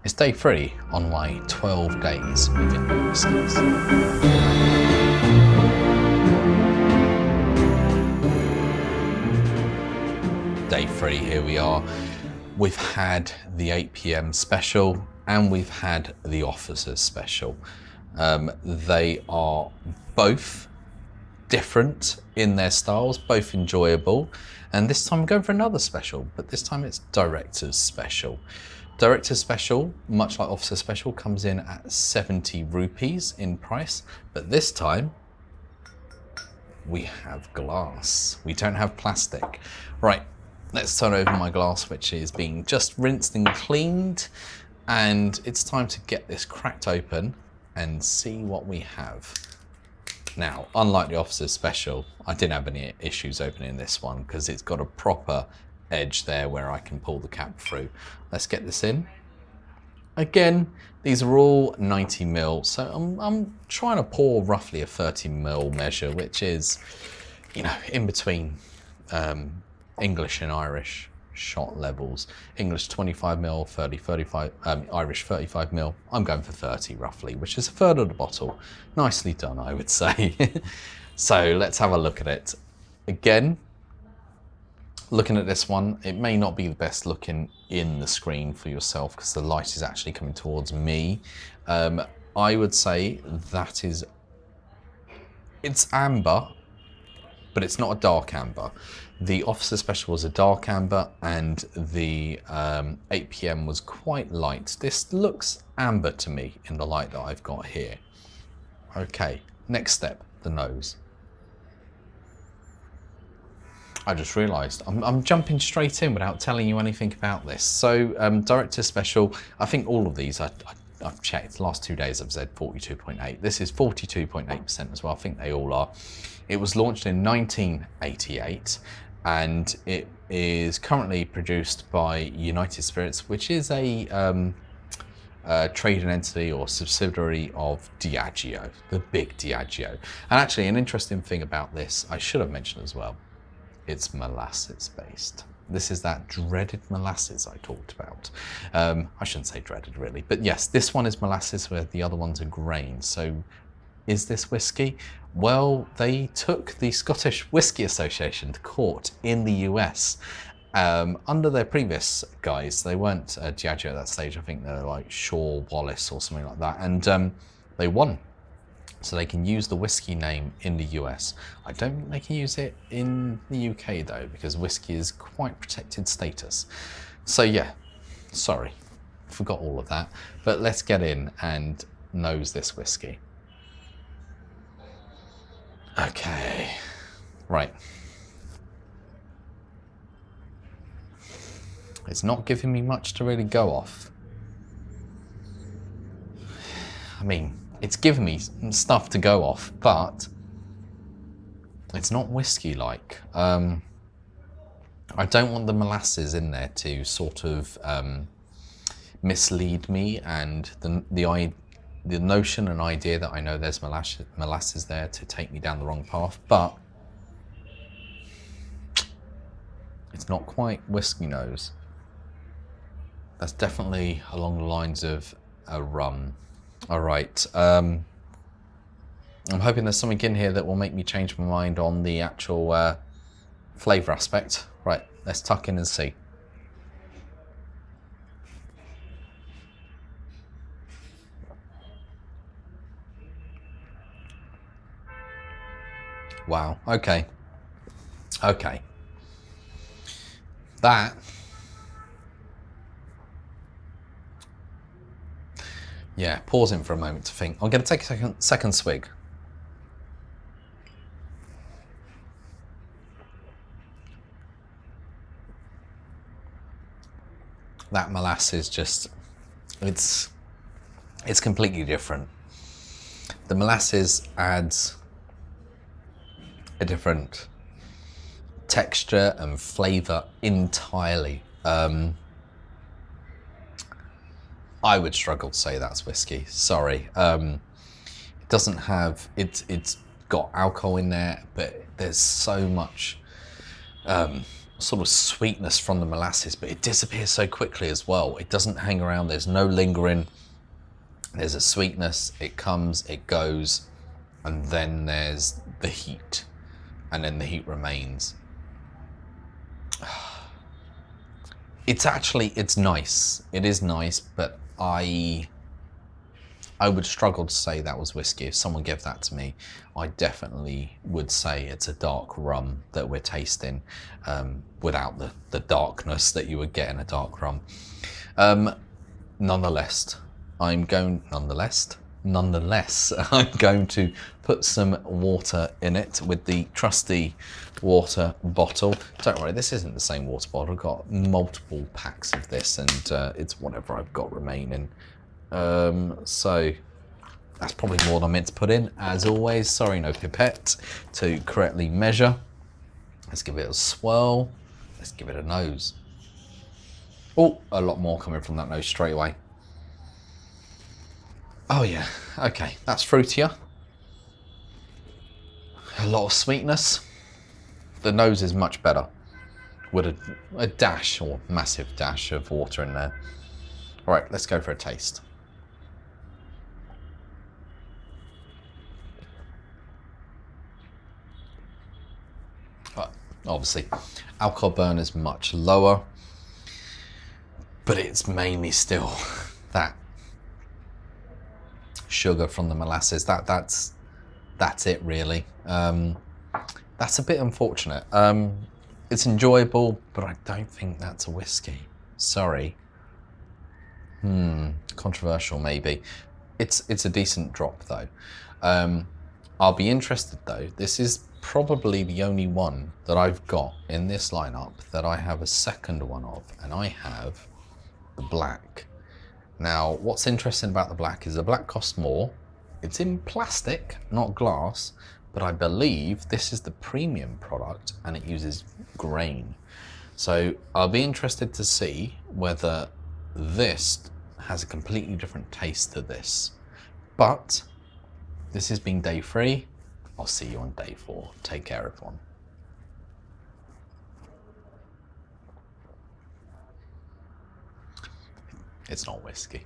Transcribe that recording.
It's day 3 on my 12 days of Indian Whiskies. Day 3, here we are. We've had the 8 p.m. special and we've had the officers special. They are both different in their styles, both enjoyable. And this time I'm going for another special, but this time it's director's special. Director's special, much like officer special, comes in at 70 rupees in price, but this time we have glass. We don't have plastic. Right, let's turn over my glass, which is being just rinsed and cleaned, and it's time to get this cracked open and see what we have. Now, unlike the officer's special, I didn't have any issues opening this one because it's got a proper edge there where I can pull the cap through. Let's get this in. Again, these are all 90 ml, so I'm trying to pour roughly a 30 ml measure, which is, you know, in between English and Irish shot levels. English 25 ml, 35, Irish 35 ml. I'm going for 30 roughly, which is a third of the bottle. Nicely done, I would say. So let's have a look at it. Again, looking at this one, it may not be the best looking in the screen for yourself because the light is actually coming towards me. I would say that it's amber, but it's not a dark amber. The officer special was a dark amber and the 8 p.m. was quite light. This looks amber to me in the light that I've got here. Okay, next step, the nose. I just realised I'm jumping straight in without telling you anything about this. So director's special, I think all of these, I've checked, the last 2 days I've said 42.8. This is 42.8% as well, I think they all are. It was launched in 1988 and it is currently produced by United Spirits, which is a trading entity or subsidiary of Diageo, the big Diageo. And actually an interesting thing about this, I should have mentioned as well, it's molasses based. This is that dreaded molasses I talked about. I shouldn't say dreaded really, but yes, this one is molasses where the other ones are grain. So is this whiskey? Well, they took the Scottish Whisky Association to court in the US. Under their previous guys, they weren't Diageo at that stage. I think they're like Shaw Wallace or something like that. And they won. So they can use the whiskey name in the US. I don't think they can use it in the UK though, because whiskey is quite protected status. So yeah, sorry, forgot all of that. But let's get in and nose this whiskey. Okay, right. It's not giving me much to really go off. I mean, it's given me stuff to go off, but it's not whiskey-like. I don't want the molasses in there to sort of mislead me, and the notion and idea that I know there's molasses there to take me down the wrong path, but it's not quite whiskey nose. That's definitely along the lines of a rum. All right, I'm hoping there's something in here that will make me change my mind on the actual flavour aspect. Right, let's tuck in and see. Wow, okay. Okay. That yeah, pausing for a moment to think. I'm going to take a second swig. That molasses just, it's completely different. The molasses adds a different texture and flavour entirely. I would struggle to say that's whiskey, sorry. It doesn't have, it's got alcohol in there, but there's so much sort of sweetness from the molasses, but it disappears so quickly as well. It doesn't hang around. There's no lingering. There's a sweetness. It comes, it goes, and then there's the heat, and then the heat remains. It's nice. It is nice, but I would struggle to say that was whiskey. If someone gave that to me, I definitely would say it's a dark rum that we're tasting, without the darkness that you would get in a dark rum. Nonetheless, I'm going to put some water in it with the trusty water bottle. Don't worry, this isn't the same water bottle. I've got multiple packs of this, and it's whatever I've got remaining. So that's probably more than I meant to put in. As always, sorry, no pipette to correctly measure. Let's give it a swirl. Let's give it a nose. Oh, a lot more coming from that nose straight away. Oh yeah, okay, that's fruitier. A lot of sweetness. The nose is much better, with a dash or massive dash of water in there. All right, let's go for a taste. But obviously, alcohol burn is much lower, but it's mainly still that sugar from the molasses. That's it really. That's a bit unfortunate. It's enjoyable, but I don't think that's a whiskey. Sorry. Controversial maybe. It's a decent drop though. I'll be interested though. This is probably the only one that I've got in this lineup that I have a second one of, and I have the black. Now, what's interesting about the black is the black costs more. It's in plastic, not glass, but I believe this is the premium product and it uses grain. So I'll be interested to see whether this has a completely different taste to this. But this has been day 3. I'll see you on day 4. Take care, everyone. It's not whiskey.